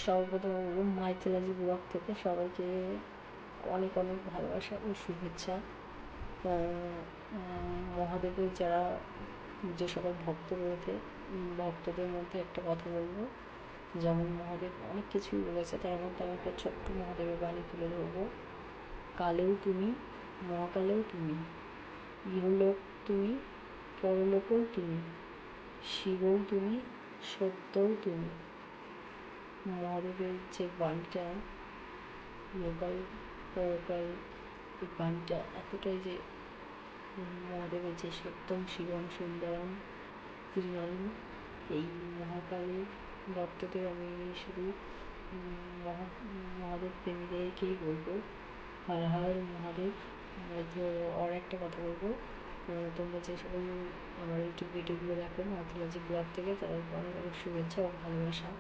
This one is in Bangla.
সর্বপ্রথম বলবো মাইথোলজি ব্লগ থেকে সবাইকে অনেক অনেক ভালোবাসা ও শুভেচ্ছা। মহাদেবের যারা যে সকল ভক্ত রয়েছে ভক্তদের মধ্যে একটা কথা বলবো, যেমন মহাদেব অনেক কিছুই বলেছে, তার মধ্যে আমি একটা ছোট্ট মহাদেবের বাণী তুলে ধরবো। কালেও তুমি, মহাকালেও তুমি, ইহলোক তুমি, পরলোকেও তুমি, শিবও তুমি, সত্যও তুমি। মহাদেবের যে বাণীটা, লোকাল পরকাল, এই বাণীটা এতটাই যে মহাদেবের যে সত্যম শিবম সুন্দরম প্রিয়ম, এই মহাকালী ভক্তদের আমি শুধু মহাদেব প্রেমীদেরকেই বলবো, হর হর মহাদেব। তো আর একটা কথা বলবো, তোমরা যে সকল আমার ইউটিউব ভিডিওগুলো দেখো মাইথোলজি ব্লগ থেকে, তাদেরকে অনেক অনেক শুভেচ্ছা ও ভালোবাসা।